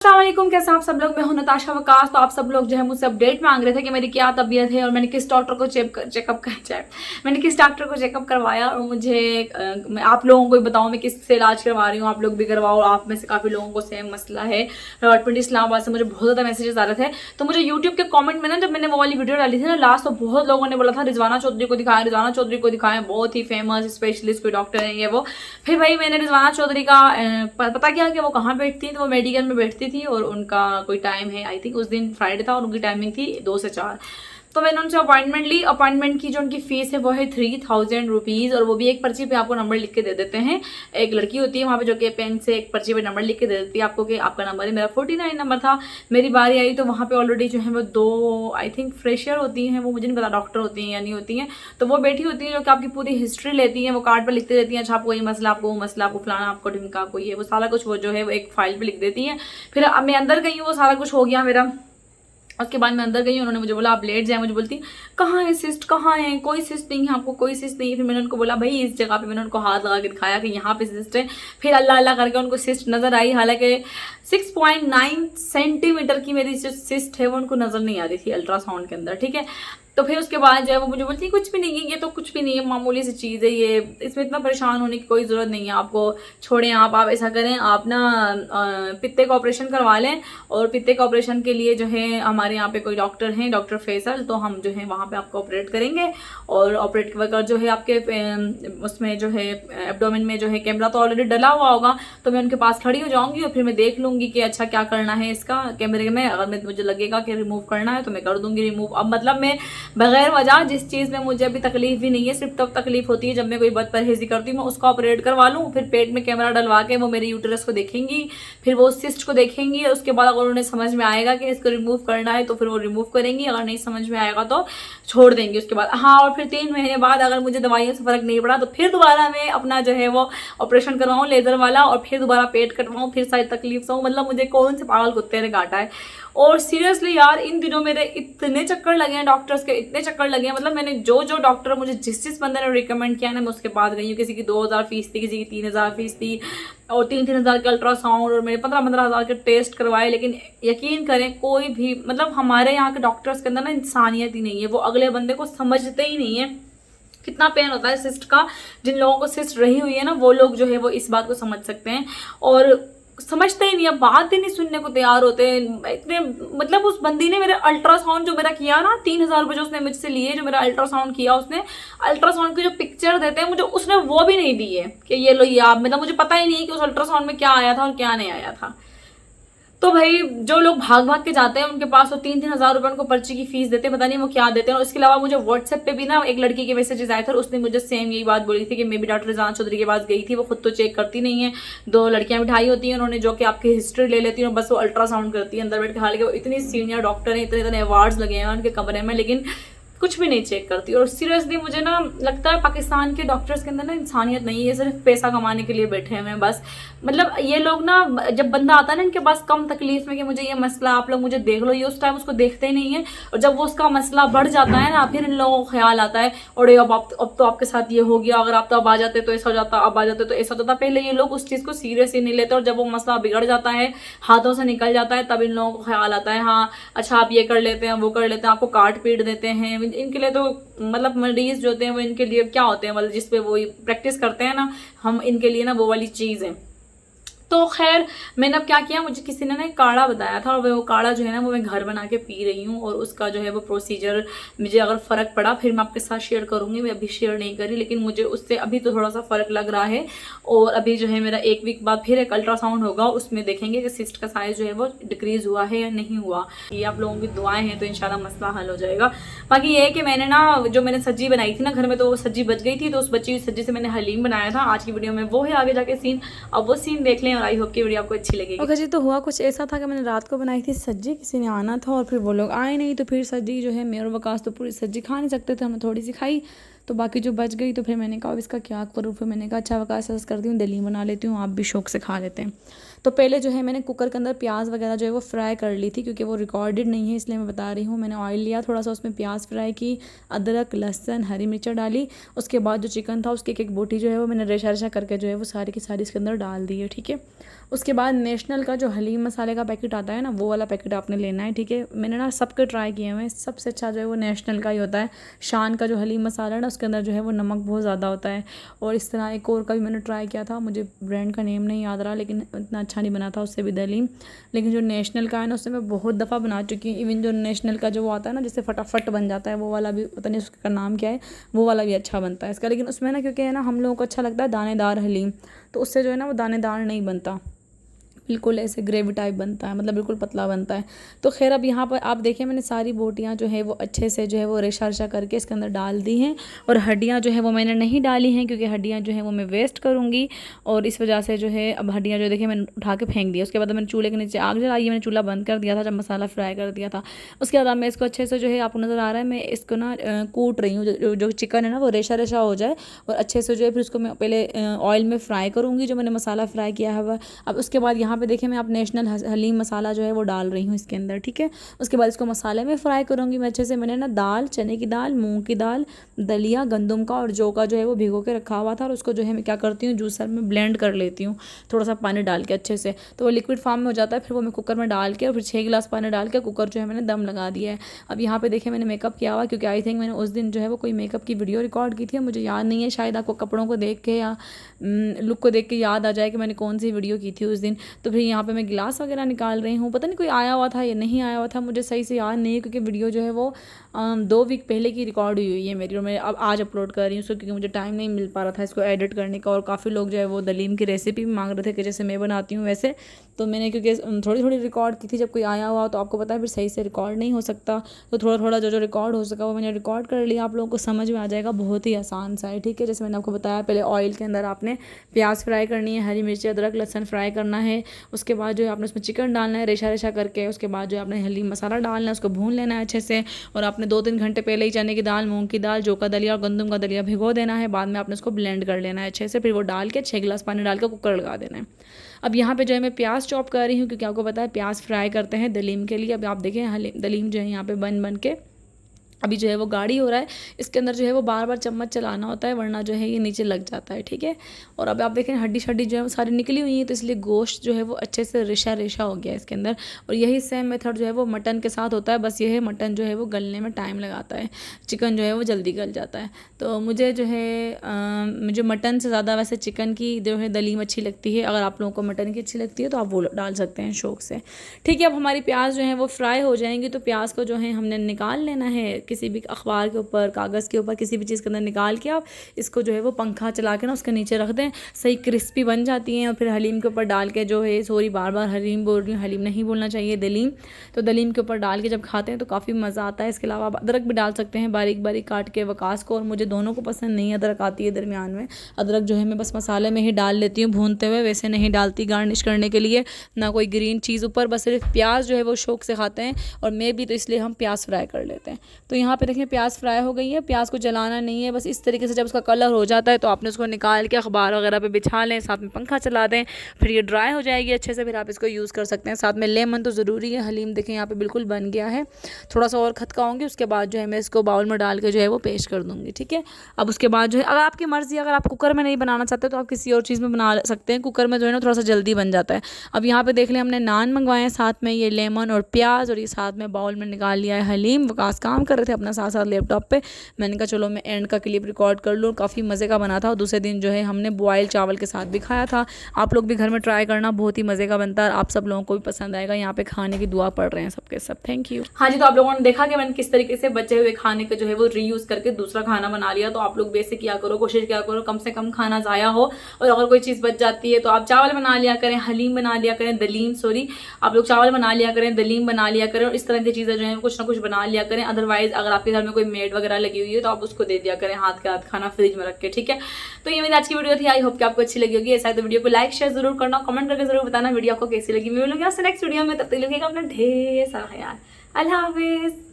अस्सलामुअलैकुम, कैसे आप सब लोग। मैं हूं नताशा वकास। तो आप सब लोग जो है मुझसे अपडेट मांग रहे थे कि मेरी क्या तबीयत है और मैंने किस डॉक्टर को चेकअप करवाया। और मुझे मैं आप लोगों को भी बताऊं मैं किससे इलाज करवा रही हूँ, आप लोग भी करवाओ। आप में से काफ़ी लोगों को सेम मसला है। रॉयलपिंडी इस्लामाबाद से मुझे बहुत ज़्यादा मैसेजेस आ रहे थे। तो मुझे यूट्यूब के कॉमेंट में ना, जब मैंने वो वाली वीडियो डाली थी ना लास्ट, तो बहुत लोगों ने बोला था रिजवाना चौधरी को दिखाएं, रिजवाना चौधरी को दिखाएं, बहुत ही फेमस स्पेशलिस्ट कोई डॉक्टर है ये वो। फिर भाई मैंने रिजवाना चौधरी का पता किया कि वो कहाँ बैठती थी। तो वो मेडिकल में बैठती थी और उनका कोई टाइम है, आई थिंक उस दिन फ्राइडे था और उनकी टाइमिंग थी 2 से 4। तो मैंने उनसे अपॉइंटमेंट ली। अपॉइंटमेंट की जो उनकी फीस है वो है 3000 रुपीज़। और वो भी एक पर्ची पे आपको नंबर लिख के दे देते हैं। एक लड़की होती है वहाँ पे जो कि पेन से एक पर्ची पे नंबर लिख के दे देती है आपको कि आपका नंबर है। मेरा 49 नंबर था। मेरी बारी आई तो वहाँ पे ऑलरेडी जो है वो 2 आई थिंक फ्रेशर होती हैं, वो मुझे नहीं पता डॉक्टर होती हैं या नहीं होती हैं। तो वो बैठी होती है जो कि आपकी पूरी हिस्ट्री लेती हैं, वो कार्ड पर लिखते रहती हैं। अच्छा आपको ये मसला, आपको वो मसला, आपको फलाना, आपको ढिमका, आपको ये वो सारा कुछ वो जो है वो एक फाइल पर लिख देती हैं। फिर अब मैं अंदर गई हूँ, वो सारा कुछ हो गया मेरा। उसके बाद मैं अंदर गई, उन्होंने मुझे बोला आप लेट जाए। मुझे बोलती कहाँ है सिस्ट, कहाँ है, कोई सिस्ट नहीं है आपको, कोई सिस्ट नहीं है। फिर मैंने उनको बोला भाई इस जगह पे, मैंने उनको हाथ लगा के दिखाया कि यहाँ पे सिस्ट है। फिर अल्लाह अल्लाह करके उनको सिस्ट नज़र आई। हालांकि 6.9 सेंटीमीटर की मेरी जो सिस्ट है वो उनको नज़र नहीं आ रही थी अल्ट्रासाउंड के अंदर, ठीक है। तो फिर उसके बाद जो है वो मुझे बोलती है कुछ भी नहीं है, ये तो कुछ भी नहीं है, मामूली सी चीज़ है ये, इसमें इतना परेशान होने की कोई ज़रूरत नहीं है आपको। छोड़ें आप ऐसा करें, आप ना पित्ते का ऑपरेशन करवा लें। और पित्ते का ऑपरेशन के लिए जो है हमारे यहाँ पे कोई डॉक्टर हैं, डॉक्टर फैसल, तो हम जो है वहाँ पे आपको ऑपरेट करेंगे। और ऑपरेट कर जो है आपके उसमें जो है एब्डोमेन में जो है कैमरा तो ऑलरेडी डला हुआ होगा। तो मैं उनके पास खड़ी हो जाऊँगी और फिर मैं देख लूँगी कि अच्छा क्या करना है इसका कैमरे में। अगर मुझे लगेगा कि रिमूव करना है तो मैं कर दूँगी रिमूव। अब मतलब मैं बगैर वजह जिस चीज़ में मुझे अभी तकलीफ भी नहीं है, सिर्फ तब तकलीफ होती है जब मैं कोई बदपरहेजी करती हूँ, मैं उसको ऑपरेट करवा लूँ। फिर पेट में कैमरा डलवा के वो मेरे यूटरस को देखेंगी, फिर वो सिस्ट को देखेंगी। और उसके बाद अगर उन्हें समझ में आएगा कि इसको रिमूव करना है तो फिर वो रिमूव करेंगी, अगर नहीं समझ में आएगा तो छोड़ देंगी उसके बाद। हाँ, और फिर 3 महीने बाद अगर मुझे दवाइयों से फ़र्क नहीं पड़ा तो फिर दोबारा मैं अपना जो है वो ऑपरेशन करवाऊँ लेज़र वाला, और फिर दोबारा पेट कटवाऊँ, फिर सारी तकलीफ से। मतलब मुझे कौन से पागल कुत्ते ने काटा है। और सीरियसली यार इन दिनों मेरे इतने चक्कर लगे हैं डॉक्टर्स के, इतने चक्कर लगे हैं। मतलब मैंने जो डॉक्टर मुझे जिस बंदे ने रिकमेंड किया ना, मैं उसके पास गई हूँ। किसी की 2000 फीस थी, किसी की 3000 फीस थी, और 3-3 हज़ार के अल्ट्रासाउंड, और मेरे 15-15 हज़ार के टेस्ट करवाए। लेकिन यकीन करें कोई भी, मतलब हमारे यहाँ के डॉक्टर्स के अंदर ना इंसानियत ही नहीं है। वो अगले बंदे को समझते ही नहीं है कितना पेन होता है सिस्ट का। जिन लोगों को सिस्ट रही हुई है ना, वो लोग जो है वो इस बात को समझ सकते हैं, और समझते ही नहीं, अब बात ही नहीं सुनने को तैयार होते हैं इतने। मतलब उस बंदी ने मेरे अल्ट्रासाउंड जो मेरा किया ना, 3000 रुपये जो उसने मुझसे लिए, जो मेरा अल्ट्रासाउंड किया, उसने अल्ट्रासाउंड की जो पिक्चर देते हैं मुझे, उसने वो भी नहीं दी है कि ये लो ये आप। मतलब मुझे पता ही नहीं है कि उस अल्ट्रासाउंड में क्या आया था और क्या नहीं आया था। तो भाई जो लोग भाग भाग के जाते हैं उनके पास, वो 3-3 हज़ार रुपये उनको पर्ची की फीस देते हैं, पता नहीं वो क्या देते हैं। और इसके अलावा मुझे व्हाट्सएप पे भी ना एक लड़की के मैसेजेस आए थे, उसने मुझे सेम यही बात बोली थी कि मैं भी डॉक्टर रिजवाना चौधरी के पास गई थी, वो खुद तो चेक करती नहीं है। 2 लड़कियां बिठाई होती हैं उन्होंने, जो कि आपकी हिस्ट्री ले लेती हैं, बस वो अल्ट्रासाउंड करती है अंदर बैठ के। हालांकि वो इतनी सीनियर डॉक्टर है, इतने इतने अवार्ड्स लगे हैं उनके कमरे में, लेकिन कुछ भी नहीं चेक करती। और सीरियसली मुझे ना लगता है पाकिस्तान के डॉक्टर्स के अंदर ना इंसानियत नहीं है, सिर्फ पैसा कमाने के लिए बैठे हुए हैं बस। मतलब ये लोग ना, जब बंदा आता है ना इनके पास कम तकलीफ में कि मुझे ये मसला, आप लोग मुझे देख लो, ये उस टाइम उसको देखते ही नहीं है। और जब वो उसका मसला बढ़ जाता है ना, फिर इन लोगों को ख्याल आता है और अब तो आपके साथ ये हो गया, अगर आप तो अब आ जाते तो ऐसा हो जाता, अब आ जाते तो ऐसा होता। पहले ये लोग उस चीज़ को सीरियस ही नहीं लेते, और जब वो मसला बिगड़ जाता है, हाथों से निकल जाता है, तब इन लोगों को ख्याल आता है हाँ अच्छा आप ये कर लेते हैं, वो कर लेते हैं, आपको काट पीट देते हैं। इनके लिए तो मतलब मरीज जो होते हैं वो इनके लिए क्या होते हैं, मतलब जिसपे वो प्रैक्टिस करते हैं ना, हम इनके लिए ना वो वाली चीज़ है। तो खैर मैंने अब क्या किया, मुझे किसी ने ना एक काढ़ा बताया था, और वो काढ़ा जो है ना वो मैं घर बना के पी रही हूँ। और उसका जो है वो प्रोसीजर, मुझे अगर फ़र्क पड़ा फिर मैं आपके साथ शेयर करूँगी। मैं अभी शेयर नहीं करी, लेकिन मुझे उससे अभी तो थोड़ा सा फ़र्क लग रहा है। और अभी जो है मेरा 1 वीक बाद फिर एक अल्ट्रासाउंड होगा, उसमें देखेंगे कि सिस्ट का साइज़ जो है वो डिक्रीज़ हुआ है या नहीं हुआ। ये आप लोगों की दुआएं हैं तो इंशाल्लाह मसला हल हो जाएगा। बाकी ये है कि मैंने ना जो मैंने सब्जी बनाई थी ना घर में, तो वो सब्जी बच गई थी, तो उस बची हुई सब्जी से मैंने हलीम बनाया था। आज की वीडियो में वो है, आगे जाके सीन, अब वो सीन देख लें और आई होप की वीडियो आपको अच्छी लगेगी। ओके जी, तो हुआ कुछ ऐसा था कि मैंने रात को बनाई थी सब्जी, किसी ने आना था और फिर वो लोग आए नहीं, तो फिर सब्जी जो है मैं और वकास तो पूरी सब्जी खा नहीं सकते थे, हमने थोड़ी सी खाई, तो बाकी जो बच गई तो फिर मैंने कहा इसका क्या करूँ। फिर मैंने कहा अच्छा वकास ऐसा करती हूँ दलीम बना लेती हूँ, आप भी शौक से खा लेते हैं। तो पहले जो है मैंने कुकर के अंदर प्याज वगैरह जो है वो फ्राई कर ली थी, क्योंकि वो रिकॉर्डेड नहीं है इसलिए मैं बता रही हूँ। मैंने ऑयल लिया थोड़ा सा, उसमें प्याज फ्राई की, अदरक लहसुन हरी मिर्च डाली। उसके बाद जो चिकन था उसकी एक बोटी जो है वो मैंने रेशा रेशा करके जो है वो सारी की सारी इसके अंदर डाल दी है, ठीक है। उसके बाद नेशनल का जो हलीम मसाले का पैकेट आता है ना, वो वाला पैकेट आपने लेना है, ठीक है। मैंने ना सबके ट्राई किए हुए हैं, सबसे अच्छा जो है वो नेशनल का ही होता है। शान का जो हलीम मसाला है ना, उसके अंदर जो है वो नमक बहुत ज़्यादा होता है। और इस तरह एक और का भी मैंने ट्राई किया था, मुझे ब्रांड का नेम नहीं याद रहा, लेकिन इतना अच्छा नहीं बना था उससे भी दलीम। लेकिन जो नेशनल का है ना, उससे मैं बहुत दफ़ा बना चुकी हूँ। इवन जो नेशनल का जो वो आता है ना, जिससे फटाफट बन जाता है, वो वाला भी पता नहीं उसका नाम क्या है, वो वाला भी अच्छा बनता है इसका। लेकिन उसमें ना क्योंकि है ना हम लोगों को अच्छा लगता है दानेदार हलीम, तो उससे जो है ना वो दानेदार नहीं बनता, बिल्कुल ऐसे ग्रेवी टाइप बनता है, मतलब बिल्कुल पतला बनता है। तो खैर अब यहाँ पर आप देखें मैंने सारी बोटियाँ जो है वो अच्छे से जो है वो रेशा रेशा करके इसके अंदर डाल दी हैं। और हड्डियाँ जो है वो मैंने नहीं डाली हैं, क्योंकि हड्डियाँ जो है वो मैं वेस्ट करूँगी, और इस वजह से जो है अब हड्डियाँ जो देखिए मैंने उठा के फेंक दिया। उसके बाद मैंने चूल्हे के नीचे आग जलाई है, मैंने चूल्हा बंद कर दिया था जब मसाला फ्राई कर दिया था। उसके बाद मैं इसको अच्छे से जो है आपको नज़र आ रहा है, मैं इसको ना कूट रही हूँ, जो चिकन है ना वो रेशा रेशा हो जाए और अच्छे से जो है फिर उसको मैं पहले ऑयल में फ्राई करूँगी, जो मैंने मसाला फ्राई किया है वह। अब उसके बाद यहाँ पे देखिए मैं आप नेशनल हलीम मसाला जो है वो डाल रही हूँ इसके अंदर, ठीक है। उसके बाद इसको मसाले में फ्राई करूँगी मैं अच्छे से। मैंने ना दाल, चने की दाल, मूंग की दाल, दलिया, गंदम का और जौ का जो है वो भिगो के रखा हुआ था, और उसको जो है मैं क्या करती हूँ जूसर में ब्लेंड कर लेती हूँ, थोड़ा सा पानी डाल के अच्छे से, तो वो लिक्विड फॉर्म में हो जाता है। फिर वो मैं कुकर में डाल के और फिर 6 गिलास पानी डाल के कुकर जो है मैंने दम लगा दिया है। अब यहाँ पे देखिए मैंने मेकअप किया हुआ, क्योंकि आई थिंक मैंने उस दिन जो है वो कोई मेकअप की वीडियो रिकॉर्ड की थी, मुझे याद नहीं है, शायद आपको कपड़ों को देख के या लुक को देख के याद आ जाए कि मैंने कौन सी वीडियो की थी उस दिन। तो फिर यहाँ पे मैं गिलास वगैरह निकाल रही हूँ, पता नहीं कोई आया हुआ था या नहीं आया हुआ था, मुझे सही से याद नहीं है, क्योंकि वीडियो जो है वो 2 वीक पहले की रिकॉर्ड हुई है मेरी, और मैं अब आज अपलोड कर रही हूँ उसको, क्योंकि मुझे टाइम नहीं मिल पा रहा था इसको एडिट करने का। और काफ़ी लोग जो है वो दलीम की रेसिपी भी मांग रहे थे कि जैसे मैं बनाती हूँ वैसे, तो मैंने क्योंकि थोड़ी थोड़ी रिकॉर्ड की थी, जब कोई आया हुआ तो आपको पता है फिर सही से रिकॉर्ड नहीं हो सकता, तो थोड़ा थोड़ा जो रिकॉर्ड हो सका वो मैंने रिकॉर्ड कर लिया। आप लोगों को समझ में आ जाएगा, बहुत ही आसान सा है, ठीक है। जैसे मैंने आपको बताया, पहले ऑयल के अंदर आपने प्याज फ्राई करनी है, हरी मिर्ची अदरक लहसुन फ्राई करना है, उसके बाद जो है आपने उसमें चिकन डालना है रेशा रेशा करके, उसके बाद जो है आपने हल्दी मसाला डालना है, उसको भून लेना है अच्छे से, और आपने 2-3 घंटे पहले ही चने की दाल, मूंग की दाल, जौ का दलिया और गंदम का दलिया भिगो देना है। बाद में आपने उसको ब्लेंड कर लेना है अच्छे से, फिर वो डाल के 6 गिलास पानी डाल के कुकर लगा देना है। अब यहाँ पे जो है मैं प्याज चॉप कर रही हूँ, क्योंकि आपको पता है प्याज फ्राई करते हैं दलीम के लिए। अब आप देखें दलीम जो है यहाँ पे बन के अभी जो है वो गाढ़ी हो रहा है, इसके अंदर जो है वो बार बार चम्मच चलाना होता है, वरना जो है ये नीचे लग जाता है, ठीक है। और अब आप देखें हड्डी शड्डी जो है वो सारी निकली हुई है, तो इसलिए गोश्त जो है वो अच्छे से रेशा रेशा हो गया है इसके अंदर। और यही सेम मेथड जो है वो मटन के साथ होता है, बस ये है मटन जो है वो गलने में टाइम लगाता है, चिकन जो है वो जल्दी गल जाता है। तो मुझे जो है मुझे मटन से ज़्यादा वैसे चिकन की जो है दलीम अच्छी लगती है। अगर आप लोगों को मटन की अच्छी लगती है तो आप वो डाल सकते हैं शौक से, ठीक है। अब हमारी प्याज जो है वो फ्राई हो जाएंगी, तो प्याज को जो है हमने निकाल लेना है किसी भी अखबार के ऊपर, कागज़ के ऊपर, किसी भी चीज़ के अंदर निकाल के आप इसको जो है वो पंखा चला के ना उसके नीचे रख दें, सही क्रिस्पी बन जाती हैं। और फिर हलीम के ऊपर डाल के जो है, सॉरी बार बार हलीम बोल रही हूँ, हलीम नहीं बोलना चाहिए, दलीम। तो दलीम के ऊपर डाल के जब खाते हैं तो काफ़ी मज़ा आता है। इसके अलावा आप अदरक भी डाल सकते हैं बारीक बारीक काट के, वकास को, और मुझे दोनों को पसंद नहीं अदरक आती है दरमियान में। अदरक जो है मैं बस मसाले में ही डाल लेती हूँ भूनते हुए, वैसे नहीं डालती गार्निश करने के लिए, ना कोई ग्रीन चीज़ ऊपर, बस सिर्फ प्याज जो है वो शौक से खाते हैं, और मैं भी, तो इसलिए हम प्याज फ्राई कर लेते हैं। तो यहाँ पे देखें प्याज फ्राई हो गई है, प्याज को जलाना नहीं है, बस इस तरीके से जब उसका कलर हो जाता है तो आपने उसको निकाल के अखबार वगैरह पे बिछा लें, साथ में पंखा चला दें, फिर ये ड्राई हो जाएगी अच्छे से, फिर आप इसको यूज़ कर सकते हैं। साथ में लेमन तो ज़रूरी है। हलीम देखें यहाँ पे बिल्कुल बन गया है, थोड़ा सा और खदकाऊंगी, उसके बाद जो है मैं इसको बाउल में डाल के जो है वो पेश कर दूँगी, ठीक है। अब उसके बाद जो है, अगर आपकी मर्ज़ी, अगर आप कुकर में नहीं बनाना चाहते तो आप किसी और चीज़ में बना सकते हैं, कुकर में जो है ना थोड़ा सा जल्दी बन जाता है। अब यहाँ पे देख लें हमने नान मंगवाए हैं, साथ में ये लेमन और प्याज, और ये साथ में बाउल में निकाल लिया है हलीम। वकास काम कर रहे थे अपना साथ साथ लैपटॉप पे, मैंने कहा चलो मैं एंड का क्लिप रिकॉर्ड कर लूँ। काफ़ी मज़े का बना था, और दूसरे दिन जो है हमने बॉयल चावल के साथ भी खाया था। आप लोग भी घर में ट्राई करना, बहुत ही मज़े का बनता है, आप सब लोगों को भी पसंद आएगा। यहाँ पे खाने की दुआ पड़ रहे हैं सबके सब। Thank you. हाँ जी, तो आप लोगों ने देखा कि मैंने किस तरीके से बचे हुए खाने को जो है वो रीयूज करके दूसरा खाना बना लिया। तो आप लोग वैसे किया करो, कोशिश किया करो कम से कम खाना ज़ाया हो, और अगर कोई चीज़ बच जाती है तो आप चावल बना लिया करें, हलीम बना लिया करें, दलीम, सॉरी आप लोग चावल बना लिया करें, दलीम बना लिया करें, और इस तरह की चीज़ें जो है कुछ ना कुछ बना लिया करें। अदरवाइज अगर आपके घर में कोई मेड वगैरह लगी हुई है तो आप उसको दे दिया करें हाथ के हाथ खाना फ्रिज में रख के, ठीक है। तो ये मेरी आज की वीडियो थी, आई होप कि आपको अच्छी लगी होगी। ऐसा है तो वीडियो को लाइक शेयर जरूर करना, कमेंट करके जरूर बताना वीडियो आपको कैसी लगी। मैं मिलूंगी आपसे नेक्स्ट वीडियो में, तब तक के लिए अपना ढेर सारा ख्याल। अल्लाह हाफिज।